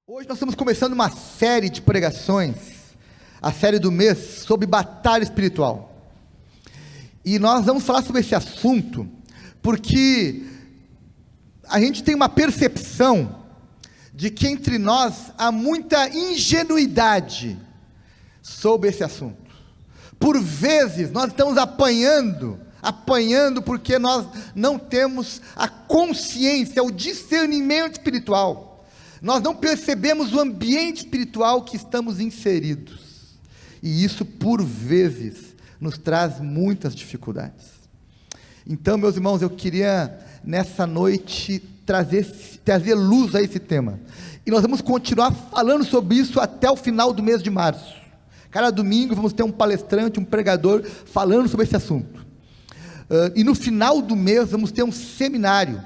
Hoje nós estamos começando uma série de pregações, a série do mês, sobre batalha espiritual. E nós vamos falar sobre esse assunto, porque a gente tem uma percepção de que entre nós há muita ingenuidade sobre esse assunto. Por vezes nós estamos apanhando porque nós não temos a consciência, o discernimento espiritual. Nós não percebemos o ambiente espiritual que estamos inseridos. E isso, por vezes, nos traz muitas dificuldades. Então, meus irmãos, eu queria, nessa noite, trazer luz a esse tema. E nós vamos continuar falando sobre isso até o final do mês de março. Cada domingo vamos ter um palestrante, um pregador, falando sobre esse assunto. E no final do mês vamos ter um seminário,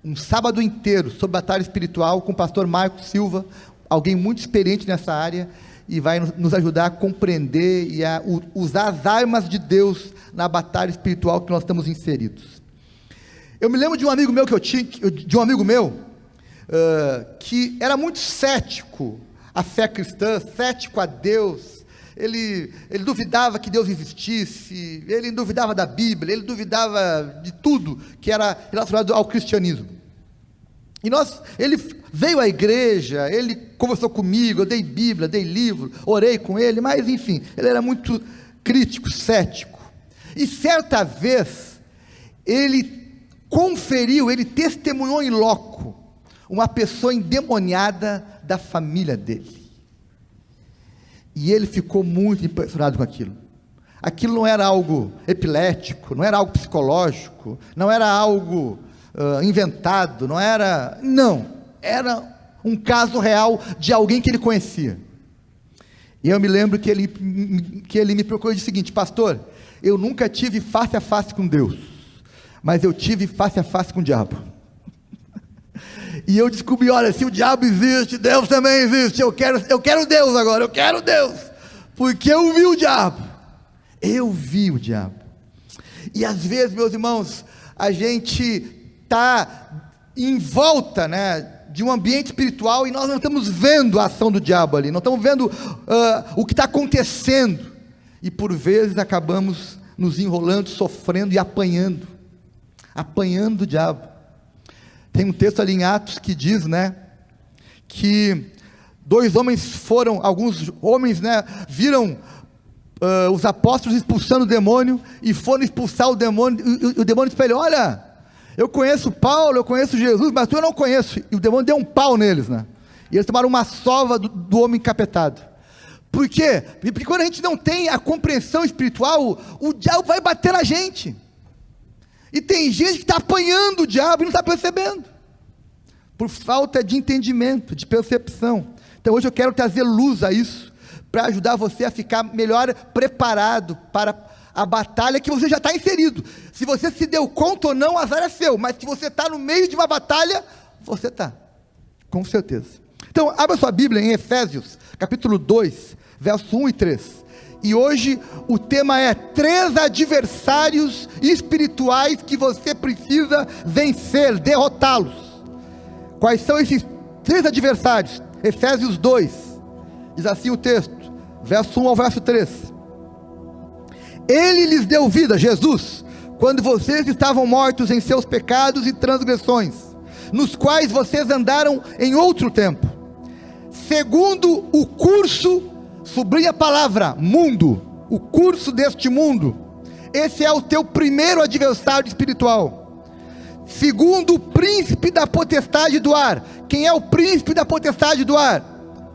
um sábado inteiro, sobre batalha espiritual, com o pastor Marcos Silva, alguém muito experiente nessa área, e vai nos ajudar a compreender e a usar as armas de Deus na batalha espiritual que nós estamos inseridos. Eu me lembro de um amigo meu que era muito cético à fé cristã, cético a Deus. Ele duvidava que Deus existisse, ele duvidava da Bíblia, ele duvidava de tudo que era relacionado ao cristianismo. Ele veio à igreja, ele conversou comigo, eu dei Bíblia, dei livro, orei com ele, mas enfim, ele era muito crítico, cético. E certa vez, ele testemunhou em loco uma pessoa endemoniada da família dele. E ele ficou muito impressionado com aquilo. Aquilo não era algo epilético, não era algo psicológico, não era algo inventado, era um caso real de alguém que ele conhecia. E eu me lembro que ele me procurou e disse o seguinte: pastor, eu nunca tive face a face com Deus, mas eu tive face a face com o diabo. E eu descobri, olha, se o diabo existe, Deus também existe. Eu quero Deus agora, eu quero Deus, porque eu vi o diabo. E às vezes, meus irmãos, a gente está em volta, de um ambiente espiritual, e nós não estamos vendo a ação do diabo ali, não estamos vendo o que está acontecendo, e por vezes acabamos nos enrolando, sofrendo e apanhando do diabo. Tem um texto ali em Atos que diz, que alguns homens, viram os apóstolos expulsando o demônio, e foram expulsar o demônio, e o demônio disse: olha, eu conheço Paulo, eu conheço Jesus, mas tu eu não conheço. E o demônio deu um pau neles, e eles tomaram uma sova do homem encapetado. Por quê? Porque quando a gente não tem a compreensão espiritual, o diabo vai bater na gente. E tem gente que está apanhando o diabo e não está percebendo, por falta de entendimento, de percepção. Então hoje eu quero trazer luz a isso, para ajudar você a ficar melhor preparado para a batalha que você já está inserido. Se você se deu conta ou não, o azar é seu, mas se você está no meio de uma batalha, você está, com certeza. Então abra sua Bíblia em Efésios, capítulo 2, verso 1 e 3. E hoje o tema é 3 adversários espirituais que você precisa vencer, derrotá-los. Quais são esses 3 adversários? Efésios 2, diz assim o texto, verso 1 ao verso 3. Ele lhes deu vida, Jesus, quando vocês estavam mortos em seus pecados e transgressões, nos quais vocês andaram em outro tempo, segundo o curso, sublinha a palavra, mundo, o curso deste mundo. Esse é o teu primeiro adversário espiritual. Segundo o príncipe da potestade do ar. Quem é o príncipe da potestade do ar?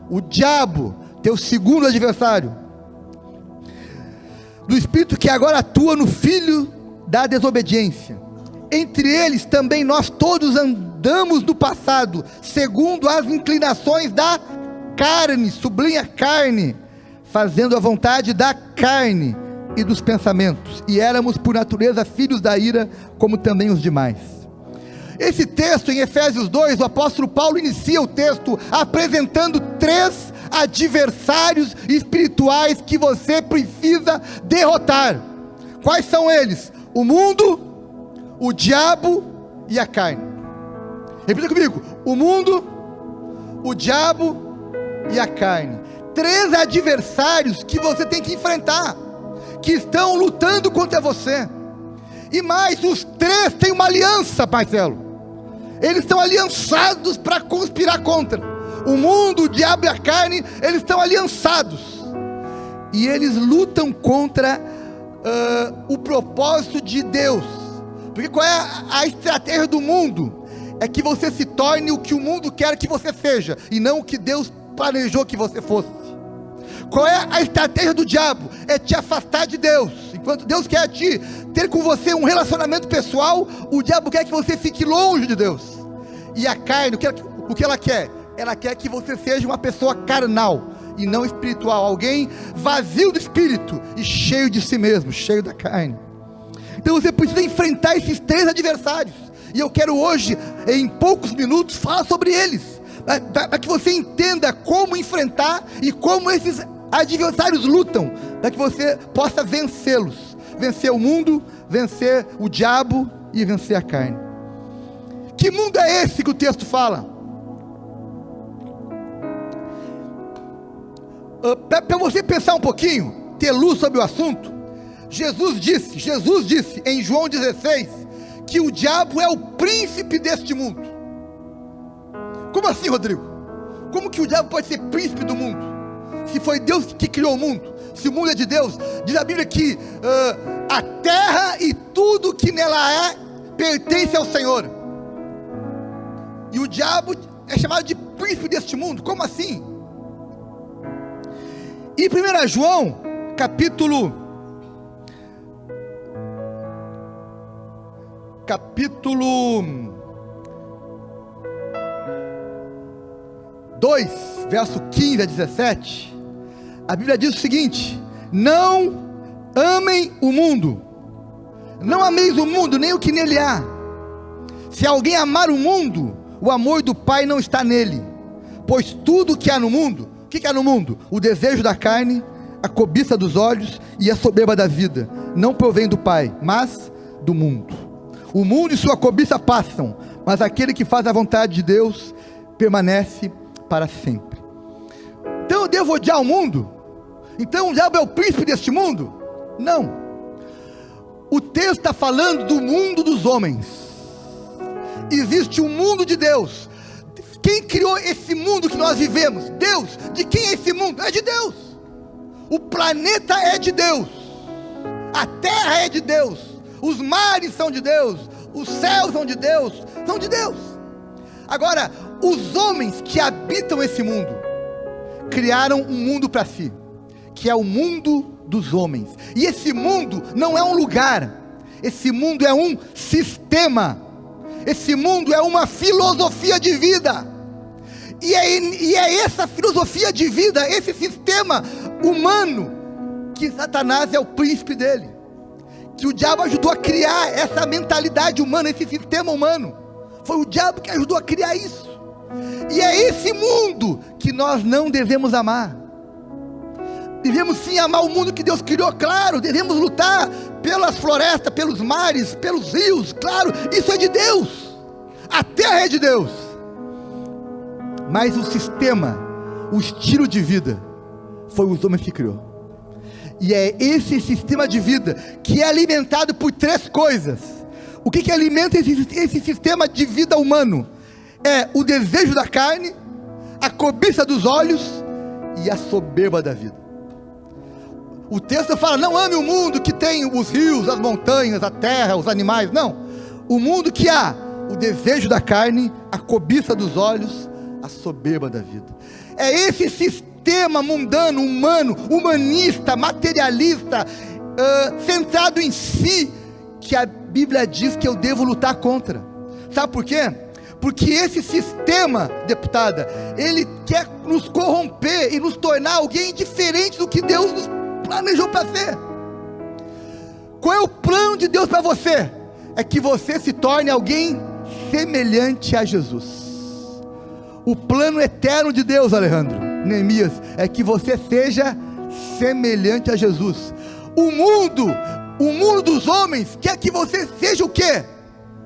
O diabo, teu segundo adversário. Do espírito que agora atua no filho da desobediência. Entre eles também nós todos andamos no passado, segundo as inclinações da carne, sublinha carne, fazendo a vontade da carne e dos pensamentos, e éramos por natureza filhos da ira, como também os demais. Esse texto em Efésios 2, o apóstolo Paulo inicia o texto apresentando 3 adversários espirituais que você precisa derrotar. Quais são eles? O mundo, o diabo e a carne. Repita comigo: o mundo, o diabo e a carne. 3 adversários que você tem que enfrentar, que estão lutando contra você. E mais, os 3 têm uma aliança, Marcelo. Eles estão aliançados para conspirar contra. O mundo, o diabo e a carne, eles estão aliançados. E eles lutam contra o propósito de Deus. Porque qual é a estratégia do mundo? É que você se torne o que o mundo quer que você seja, e não o que Deus planejou que você fosse. Qual é a estratégia do diabo? É te afastar de Deus. Enquanto Deus quer ter com você um relacionamento pessoal, o diabo quer que você fique longe de Deus. E a carne, o que ela quer? Ela quer que você seja uma pessoa carnal e não espiritual, alguém vazio do espírito e cheio de si mesmo, cheio da carne. Então você precisa enfrentar esses 3 adversários, e eu quero hoje, em poucos minutos, falar sobre eles, para que você entenda como enfrentar e como esses adversários lutam, para que você possa vencê-los, vencer o mundo, vencer o diabo e vencer a carne. Que mundo é esse que o texto fala? Para você pensar um pouquinho, ter luz sobre o assunto, Jesus disse em João 16, que o diabo é o príncipe deste mundo. Como assim, Rodrigo? Como que o diabo pode ser príncipe do mundo? Se foi Deus que criou o mundo, se o mundo é de Deus, diz a Bíblia que a terra e tudo que nela é, pertence ao Senhor. E o diabo é chamado de príncipe deste mundo. Como assim? Em 1 João, capítulo 2, verso 15 a 17, a Bíblia diz o seguinte: não amem o mundo, não ameis o mundo, nem o que nele há. Se alguém amar o mundo, o amor do Pai não está nele. Pois tudo que há no mundo, o que há no mundo? O desejo da carne, a cobiça dos olhos e a soberba da vida, não provém do Pai, mas do mundo. O mundo e sua cobiça passam, mas aquele que faz a vontade de Deus permanece para sempre. Então eu devo odiar o mundo? Então o diabo é o príncipe deste mundo? Não. O texto está falando do mundo dos homens. Existe um mundo de Deus. Quem criou esse mundo que nós vivemos? Deus. De quem é esse mundo? É de Deus. O planeta é de Deus, a terra é de Deus, os mares são de Deus, os céus são de Deus, são de Deus. Agora, os homens que habitam esse mundo criaram um mundo para si, que é o mundo dos homens. E esse mundo não é um lugar, esse mundo é um sistema, esse mundo é uma filosofia de vida. E é essa filosofia de vida, esse sistema humano, que Satanás é o príncipe dele, que o diabo ajudou a criar essa mentalidade humana, esse sistema humano. Foi o diabo que ajudou a criar isso. E é esse mundo que nós não devemos amar. Devemos sim amar o mundo que Deus criou, claro. Devemos lutar pelas florestas, pelos mares, pelos rios, claro, isso é de Deus. A terra é de Deus. Mas o sistema, o estilo de vida, foi os homens que criou. E é esse sistema de vida que é alimentado por 3 coisas. O que alimenta esse sistema de vida humano? É o desejo da carne, a cobiça dos olhos e a soberba da vida. O texto fala: não ame o mundo que tem os rios, as montanhas, a terra, os animais. Não, o mundo que há o desejo da carne, a cobiça dos olhos, a soberba da vida. É esse sistema mundano, humano, humanista, materialista, centrado em si, que a Bíblia diz que eu devo lutar contra. Sabe por quê? Porque esse sistema, deputada, ele quer nos corromper e nos tornar alguém diferente do que Deus nos planejou para ser. Qual é o plano de Deus para você? É que você se torne alguém semelhante a Jesus. O plano eterno de Deus, Alejandro, Neemias, é que você seja semelhante a Jesus. O mundo dos homens quer que você seja o quê?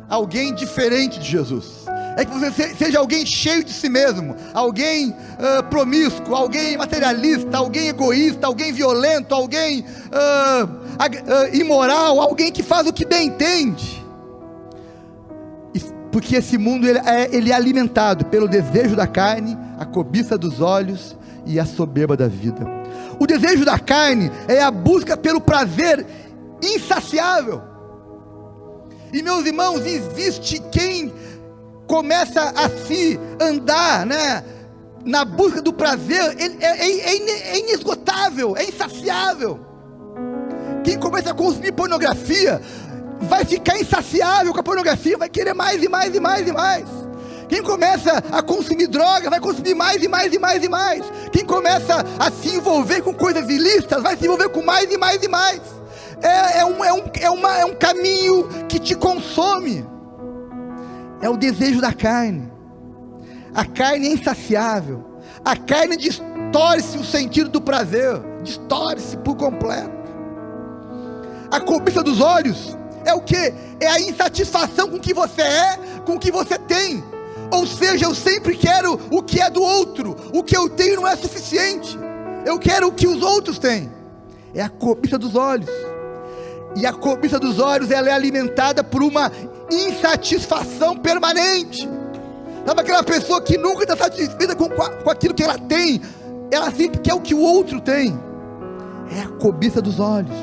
Alguém diferente de Jesus. é que você seja alguém cheio de si mesmo, alguém promíscuo, alguém materialista, alguém egoísta, alguém violento, alguém imoral, alguém que faz o que bem entende. Porque esse mundo ele é alimentado pelo desejo da carne, a cobiça dos olhos e a soberba da vida. O desejo da carne é a busca pelo prazer insaciável. E meus irmãos, existe quem começa a se andar, né, na busca do prazer, é inesgotável, é insaciável. Quem começa a consumir pornografia vai ficar insaciável com a pornografia, vai querer mais e mais e mais e mais. Quem começa a consumir droga vai consumir mais e mais e mais e mais. Quem começa a se envolver com coisas ilícitas vai se envolver com mais e mais e mais. É um caminho que te consome. É o desejo da carne. A carne é insaciável. A carne distorce o sentido do prazer, distorce por completo. A cobiça dos olhos é o que? É a insatisfação com o que você é, com o que você tem. Ou seja, eu sempre quero o que é do outro. O que eu tenho não é suficiente. Eu quero o que os outros têm. É a cobiça dos olhos. E a cobiça dos olhos, ela é alimentada por uma insatisfação permanente. Sabe aquela pessoa que nunca está satisfeita com aquilo que ela tem? Ela sempre quer o que o outro tem. É a cobiça dos olhos.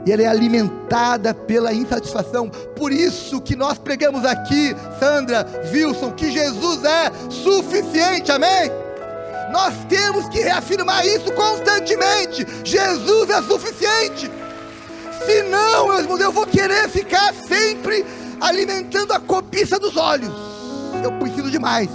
E ela é alimentada pela insatisfação. Por isso que nós pregamos aqui, Sandra, Wilson, que Jesus é suficiente, amém? Nós temos que reafirmar isso constantemente. Jesus é suficiente. Senão, meus irmãos, eu vou querer ficar sempre alimentando a cobiça dos olhos. Eu preciso de mais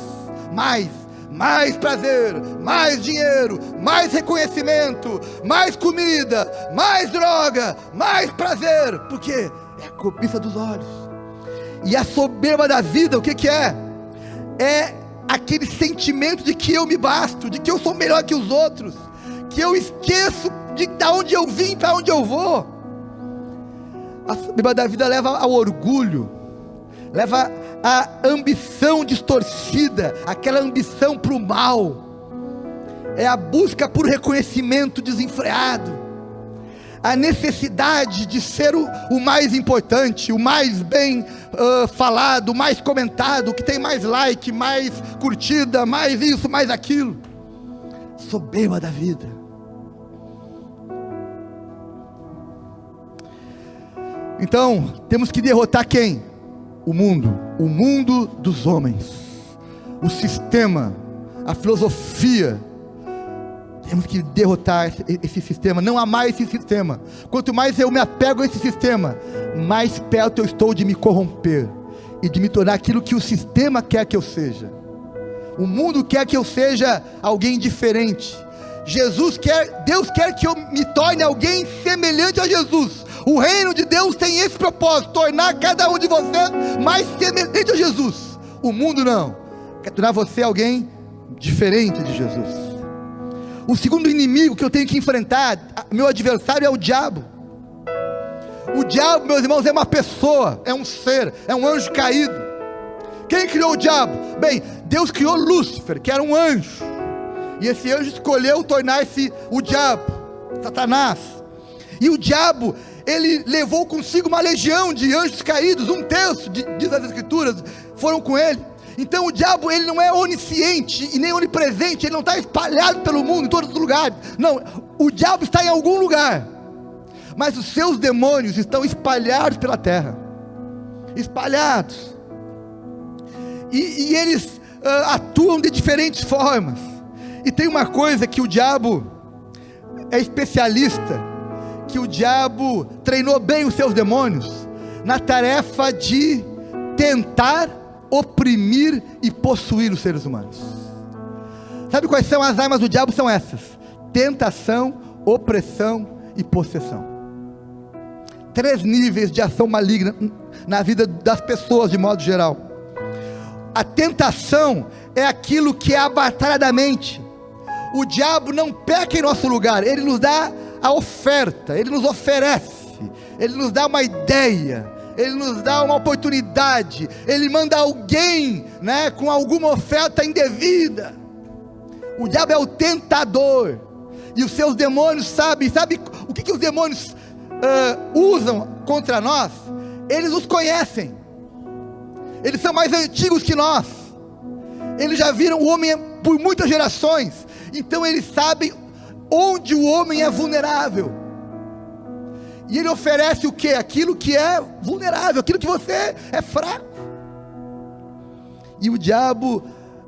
prazer, mais dinheiro, mais reconhecimento, mais comida, mais droga, mais prazer. Por quê? É a cobiça dos olhos. E a soberba da vida, o que é? É aquele sentimento de que eu me basto, de que eu sou melhor que os outros, que eu esqueço de onde eu vim, para onde eu vou. A soberba da vida leva ao orgulho, leva à ambição distorcida, aquela ambição para o mal. É a busca por reconhecimento desenfreado, a necessidade de ser o mais importante, o mais bem falado, o mais comentado, o que tem mais like, mais curtida, mais isso, mais aquilo. Soberba da vida. Então, temos que derrotar quem? O mundo dos homens, o sistema, a filosofia. Temos que derrotar esse sistema, não amar esse sistema. Quanto mais eu me apego a esse sistema, mais perto eu estou de me corromper e de me tornar aquilo que o sistema quer que eu seja. O mundo quer que eu seja alguém diferente. Deus quer que eu me torne alguém semelhante a Jesus. O reino de Deus tem esse propósito: tornar cada um de vocês mais semelhante a Jesus. O mundo não, quer tornar você alguém diferente de Jesus. O segundo inimigo que eu tenho que enfrentar, meu adversário, é o diabo. O diabo, meus irmãos, é uma pessoa, é um ser, é um anjo caído. Quem criou o diabo? Bem, Deus criou Lúcifer, que era um anjo, e esse anjo escolheu tornar-se o diabo, Satanás. E o diabo, ele levou consigo uma legião de anjos caídos, 1/3, diz as escrituras, foram com ele. Então o diabo, ele não é onisciente e nem onipresente, ele não está espalhado pelo mundo, em todos os lugares. Não, o diabo está em algum lugar, mas os seus demônios estão espalhados pela terra, espalhados, e eles atuam de diferentes formas. E tem uma coisa que o diabo é especialista, que o diabo treinou bem os seus demônios na tarefa de tentar oprimir e possuir os seres humanos. Sabe quais são as armas do diabo? São essas: tentação, opressão e possessão. 3 níveis de ação maligna na vida das pessoas de modo geral. A tentação é aquilo que é a batalha da mente. O diabo não peca em nosso lugar, ele nos dá a oferta, ele nos oferece, ele nos dá uma ideia, ele nos dá uma oportunidade, ele manda alguém, né, com alguma oferta indevida. O diabo é o tentador, e os seus demônios sabe o que os demônios usam contra nós? Eles os conhecem, eles são mais antigos que nós, eles já viram o homem por muitas gerações, então eles sabem onde o homem é vulnerável, e ele oferece o que? Aquilo que é vulnerável, aquilo que você é fraco. E o diabo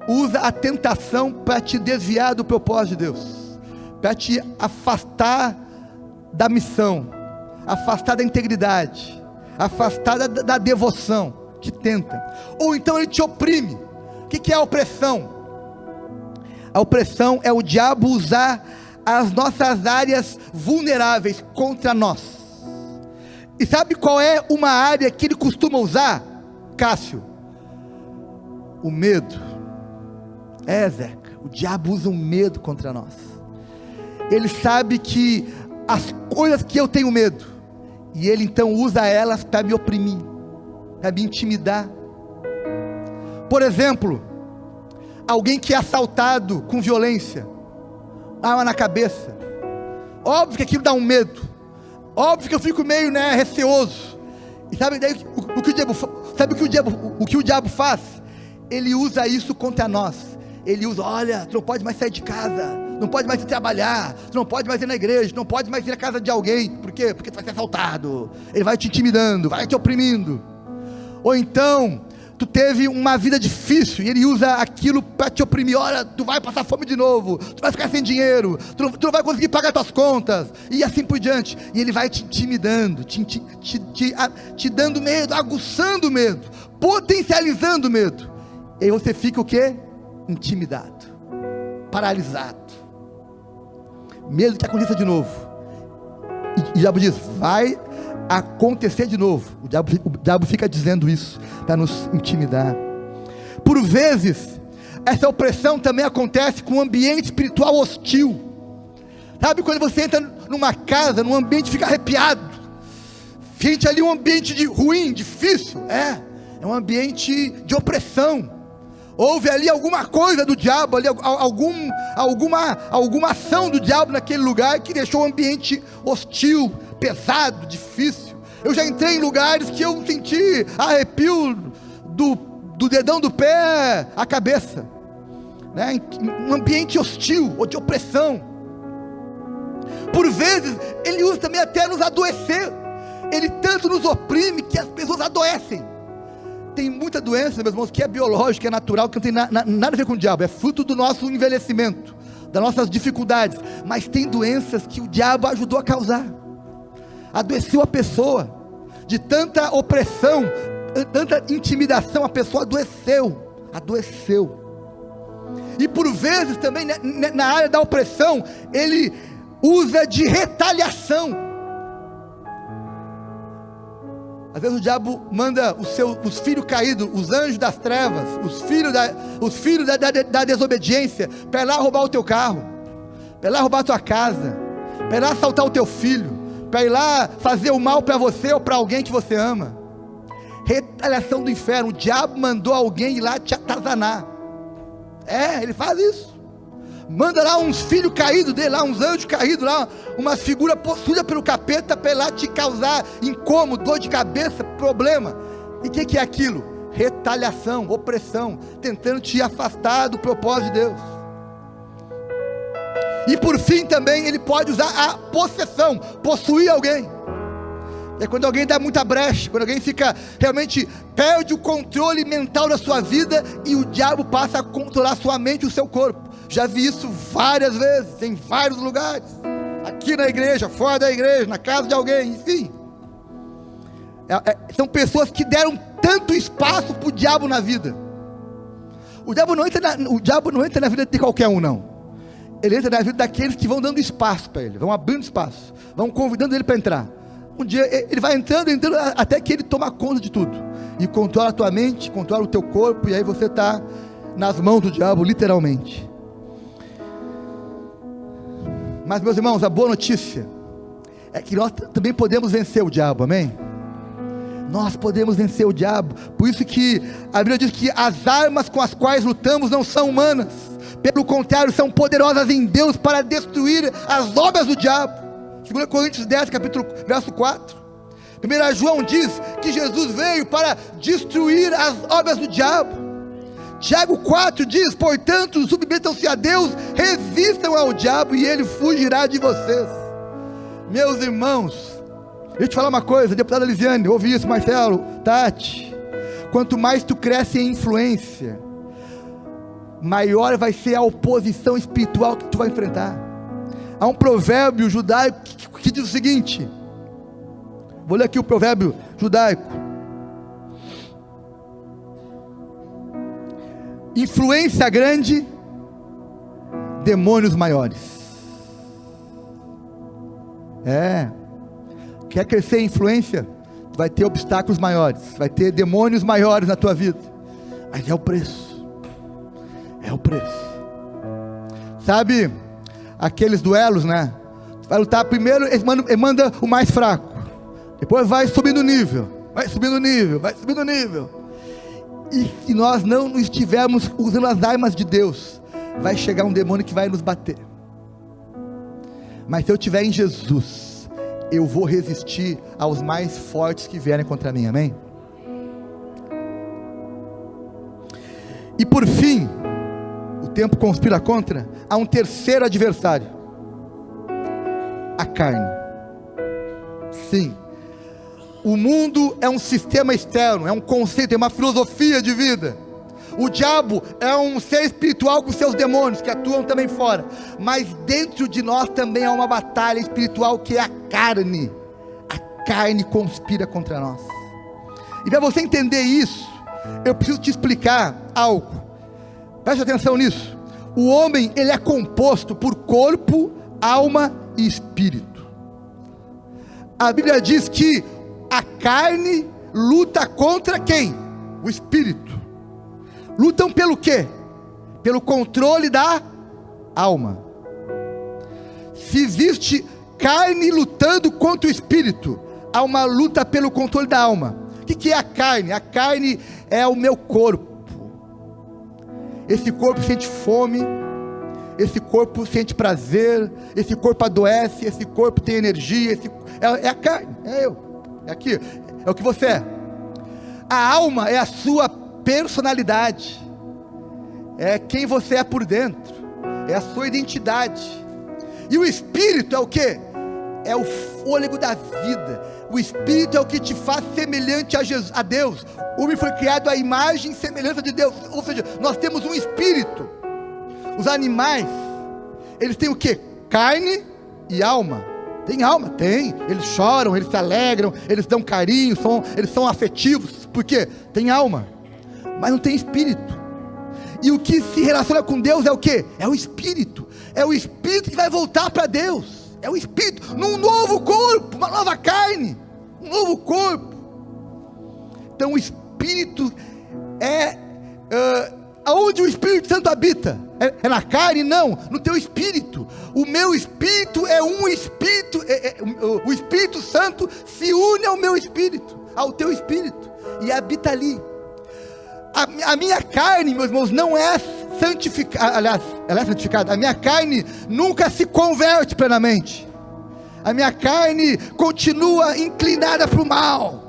usa a tentação para te desviar do propósito de Deus, para te afastar da missão, afastar da integridade, afastar da devoção. Te tenta, ou então ele te oprime. O que é a opressão? A opressão é o diabo usar as nossas áreas vulneráveis contra nós. E sabe qual é uma área que ele costuma usar, Cássio? O medo. Zeca, o diabo usa o medo contra nós. Ele sabe que as coisas que eu tenho medo, e ele então usa elas para me oprimir, para me intimidar. Por exemplo, alguém que é assaltado com violência, arma na cabeça, óbvio que aquilo dá um medo, óbvio que eu fico meio, receoso. E sabe daí o que o diabo faz? Ele usa isso contra nós. Ele usa: olha, tu não pode mais sair de casa, não pode mais ir trabalhar, tu não pode mais ir na igreja, tu não pode mais ir na casa de alguém. Por quê? Porque tu vai ser assaltado. Ele vai te intimidando, vai te oprimindo. Ou então, tu teve uma vida difícil, e ele usa aquilo para te oprimir. Olha, tu vai passar fome de novo, tu vai ficar sem dinheiro, tu não vai conseguir pagar tuas contas, e assim por diante. E ele vai te intimidando, te dando medo, aguçando o medo, potencializando o medo. E aí você fica o quê? Intimidado, paralisado, medo que aconteça de novo. E o diabo diz: vai acontecer de novo. O diabo fica dizendo isso para nos intimidar. Por vezes, essa opressão também acontece com um ambiente espiritual hostil. Sabe quando você entra numa casa, num ambiente, fica arrepiado, sente ali um ambiente ruim, difícil, é um ambiente de opressão. Houve ali alguma coisa do diabo, ali, alguma ação do diabo naquele lugar, que deixou o ambiente hostil, pesado, difícil. Eu já entrei em lugares que eu senti arrepio do dedão do pé à cabeça, um ambiente hostil, ou de opressão. Por vezes, ele usa também até nos adoecer. Ele tanto nos oprime que as pessoas adoecem. Tem muita doença, meus irmãos, que é biológica, é natural, que não tem nada a ver com o diabo, é fruto do nosso envelhecimento, das nossas dificuldades. Mas tem doenças que o diabo ajudou a causar, adoeceu a pessoa, de tanta opressão, tanta intimidação, a pessoa adoeceu. E por vezes também, na área da opressão, ele usa de retaliação. Às vezes o diabo manda os filhos caídos, os anjos das trevas, os filhos da desobediência, para ir lá roubar o teu carro, para ir lá roubar a tua casa, para ir lá assaltar o teu filho, para ir lá fazer o mal para você ou para alguém que você ama. Retaliação do inferno. O diabo mandou alguém ir lá te atazanar. Ele faz isso. Manda lá uns filhos caídos dele, lá uns anjos caídos, lá uma figura possuída pelo capeta, para lá te causar incômodo, dor de cabeça, problema. E o que é aquilo? Retaliação, opressão, tentando te afastar do propósito de Deus. E por fim também ele pode usar a possessão, possuir alguém. É quando alguém dá muita brecha, quando alguém realmente perde o controle mental da sua vida, e o diabo passa a controlar sua mente e o seu corpo. Já vi isso várias vezes, em vários lugares, aqui na igreja, fora da igreja, na casa de alguém, enfim. São pessoas que deram tanto espaço para o diabo na vida. O diabo não entra na vida de qualquer um, não. Ele entra na vida daqueles que vão dando espaço para ele, vão abrindo espaço, vão convidando ele para entrar. Um dia ele vai entrando, até que ele toma conta de tudo, e controla a tua mente, controla o teu corpo, e aí você está nas mãos do diabo, literalmente. Mas, meus irmãos, a boa notícia é que nós também podemos vencer o diabo, amém? nós podemos vencer o diabo. Por isso que a Bíblia diz que as armas com as quais lutamos não são humanas, pelo contrário, são poderosas em Deus para destruir as obras do diabo. 2 Coríntios 10, verso 4. 1 João diz que Jesus veio para destruir as obras do diabo. Tiago 4 diz: portanto, submetam-se a Deus, resistam ao diabo e ele fugirá de vocês. Meus irmãos, deixa eu te falar uma coisa, deputada Lisiane, ouvi isso, Marcelo, Tati, quanto mais tu cresce em influência, maior vai ser a oposição espiritual que tu vai enfrentar. Há um provérbio judaico que diz o seguinte, vou ler aqui o provérbio judaico: influência grande, demônios maiores. Quer crescer em influência? Tu vai ter obstáculos maiores, vai ter demônios maiores na tua vida, mas é o preço. É o preço. Sabe aqueles duelos, né? Tu vai lutar primeiro, ele manda o mais fraco, depois vai subindo o nível, vai subindo o nível, vai subindo o nível. E se nós não estivermos usando as armas de Deus, vai chegar um demônio que vai nos bater. Mas se eu estiver em Jesus, eu vou resistir aos mais fortes que vierem contra mim, amém? E por fim, o tempo conspira contra, há um terceiro adversário: a carne. Sim, o mundo é um sistema externo, é um conceito, é uma filosofia de vida. O diabo é um ser espiritual com seus demônios, que atuam também fora. Mas dentro de nós também há uma batalha espiritual, que é a carne. A carne conspira contra nós. E para você entender isso, eu preciso te explicar algo. Preste atenção nisso. O homem, ele é composto por corpo, alma e espírito. A Bíblia diz que a carne luta contra quem? O espírito. Lutam pelo quê? Pelo controle da alma. Se existe carne lutando contra o espírito, há uma luta pelo controle da alma. O que é a carne? A carne é o meu corpo. Esse corpo sente fome, esse corpo sente prazer, esse corpo adoece, esse corpo tem energia, é a carne, é eu, é aqui, é o que você é. A alma é a sua personalidade, é quem você é por dentro, é a sua identidade. E o espírito é o que? É o fôlego da vida. O espírito é o que te faz semelhante a Deus. O homem foi criado à imagem e semelhança de Deus. Ou seja, nós temos um espírito. Os animais, eles têm o que? Carne e alma. Tem alma? Tem. Eles choram, eles se alegram, eles dão carinho, eles são afetivos. Por quê? Tem alma, mas não tem espírito. E o que se relaciona com Deus é o que? É o espírito. É o espírito que vai voltar para Deus. É o espírito, num novo corpo, uma nova carne, um novo corpo. Então o espírito aonde o Espírito Santo habita? É na carne? Não, no teu espírito. O meu espírito é um espírito, o Espírito Santo se une ao meu espírito, ao teu espírito, e habita ali. A minha carne, meus irmãos, não é santificada. Aliás, ela é santificada. A minha carne nunca se converte plenamente. A minha carne continua inclinada para o mal.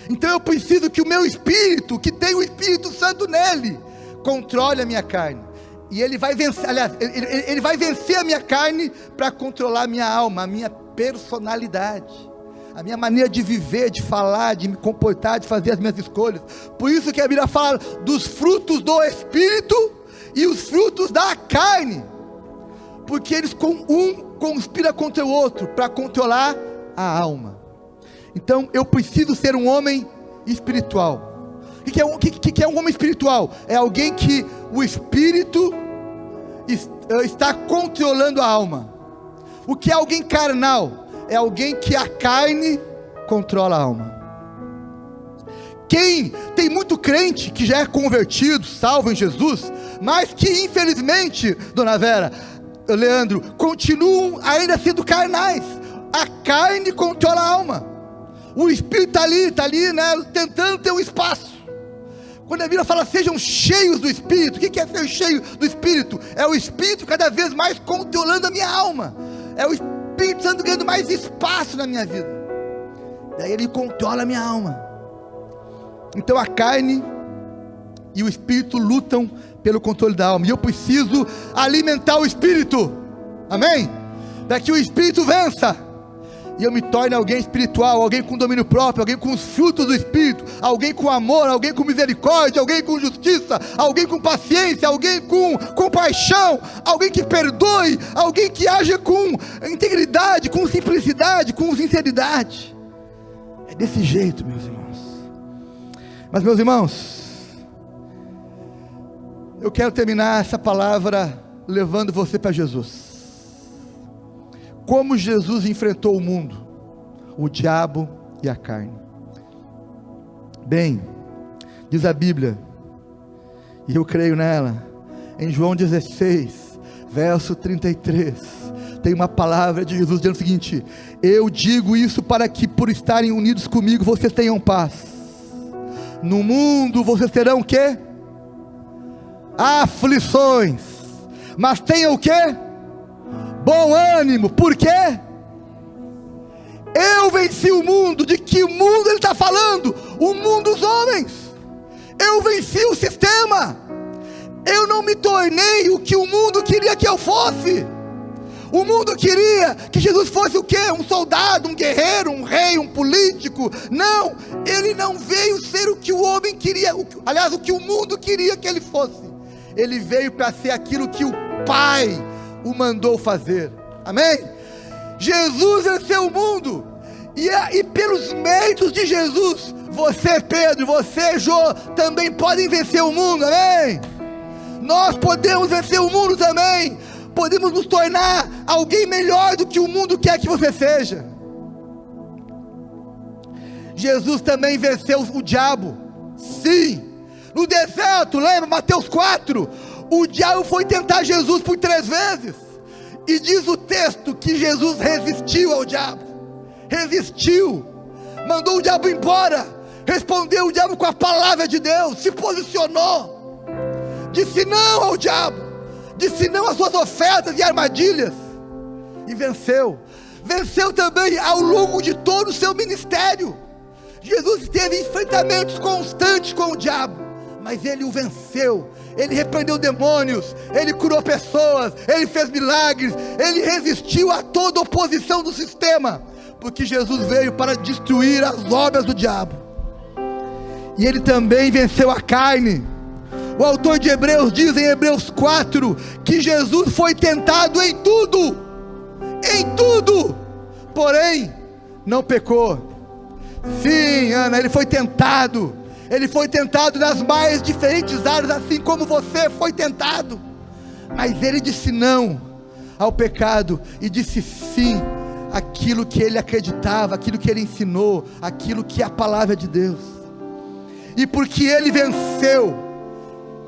Então eu preciso que o meu espírito, que tem o Espírito Santo nele, controle a minha carne. E ele vai vencer, aliás, ele vai vencer a minha carne para controlar a minha alma, a minha personalidade, a minha maneira de viver, de falar, de me comportar, de fazer as minhas escolhas. Por isso que a Bíblia fala dos frutos do Espírito e os frutos da carne, porque eles conspira contra o outro para controlar a alma. Então eu preciso ser um homem espiritual. O que é um homem espiritual? É alguém que o Espírito está controlando a alma. O que é alguém carnal? É alguém que a carne controla a alma. Tem muito crente que já é convertido, salvo em Jesus, mas que infelizmente, dona Vera, Leandro, continuam ainda sendo carnais. A carne controla a alma. O Espírito está ali, né, tentando ter um espaço. Quando a Bíblia fala sejam cheios do Espírito, o que é ser cheio do Espírito? É o Espírito cada vez mais controlando a minha alma, é o Espírito Santo ganhando mais espaço na minha vida, daí ele controla a minha alma. Então a carne e o Espírito lutam pelo controle da alma, e eu preciso alimentar o Espírito, amém? Para que o Espírito vença, e eu me torne alguém espiritual, alguém com domínio próprio, alguém com os frutos do Espírito, alguém com amor, alguém com misericórdia, alguém com justiça, alguém com paciência, alguém com compaixão, alguém que perdoe, alguém que age com integridade, com simplicidade, com sinceridade. É desse jeito, meus irmãos. Mas, meus irmãos, eu quero terminar essa palavra levando você para Jesus. Como Jesus enfrentou o mundo, o diabo e a carne. Bem, diz a Bíblia, e eu creio nela, em João 16, verso 33, tem uma palavra de Jesus dizendo o seguinte: eu digo isso para que por estarem unidos comigo, vocês tenham paz. No mundo vocês terão o quê? Aflições, mas tenham o quê? Bom ânimo. Por quê? Eu venci o mundo. De que mundo ele está falando? O mundo dos homens. Eu venci o sistema. Eu não me tornei o que o mundo queria que eu fosse. O mundo queria que Jesus fosse o quê? Um soldado, um guerreiro, um rei, um político. Não, ele não veio ser o que o homem queria, aliás, o que o mundo queria que ele fosse. Ele veio para ser aquilo que o Pai o mandou fazer, amém? Jesus venceu o mundo, e pelos méritos de Jesus, você Pedro, você Jô, também podem vencer o mundo, amém? Nós podemos vencer o mundo também, podemos nos tornar alguém melhor do que o mundo quer que você seja. Jesus também venceu o diabo, sim, no deserto, lembra Mateus 4, o diabo foi tentar Jesus por 3 vezes, e diz o texto que Jesus resistiu ao diabo, resistiu, mandou o diabo embora, respondeu o diabo com a palavra de Deus, se posicionou, disse não ao diabo, disse não às suas ofertas e armadilhas, e venceu também ao longo de todo o seu ministério. Jesus teve enfrentamentos constantes com o diabo, mas ele o venceu, ele repreendeu demônios, ele curou pessoas, ele fez milagres, ele resistiu a toda oposição do sistema, porque Jesus veio para destruir as obras do diabo. E ele também venceu a carne. O autor de Hebreus diz em Hebreus 4, que Jesus foi tentado em tudo, porém não pecou. Sim, Ana, ele foi tentado nas mais diferentes áreas, assim como você foi tentado, mas ele disse não ao pecado, e disse sim àquilo que ele acreditava, aquilo que ele ensinou, aquilo que é a palavra de Deus. E porque ele venceu,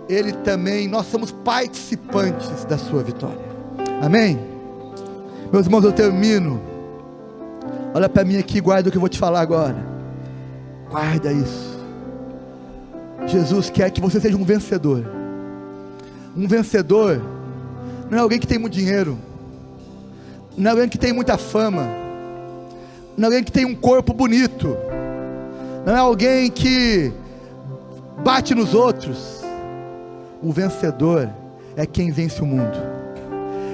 ele também, nós somos participantes da sua vitória, amém? Meus irmãos, eu termino, olha para mim aqui, guarda o que eu vou te falar agora, guarda isso. Jesus quer que você seja um vencedor. Um vencedor não é alguém que tem muito dinheiro, não é alguém que tem muita fama, não é alguém que tem um corpo bonito, não é alguém que bate nos outros. O vencedor é quem vence o mundo,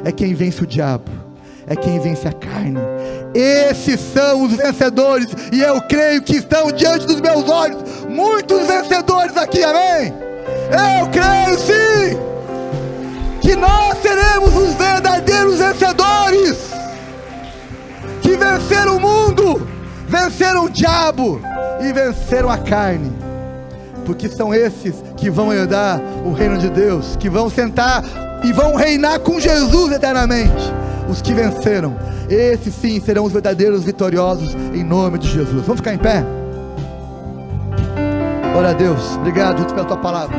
é quem vence o diabo, é quem vence a carne. Esses são os vencedores, e eu creio que estão diante dos meus olhos muitos vencedores aqui, amém? Eu creio sim, que nós seremos os verdadeiros vencedores, que venceram o mundo, venceram o diabo e venceram a carne, porque são esses que vão herdar o reino de Deus, que vão sentar e vão reinar com Jesus eternamente. Os que venceram, esses sim serão os verdadeiros vitoriosos, em nome de Jesus. Vamos ficar em pé? Glória a Deus, obrigado Jesus pela tua palavra.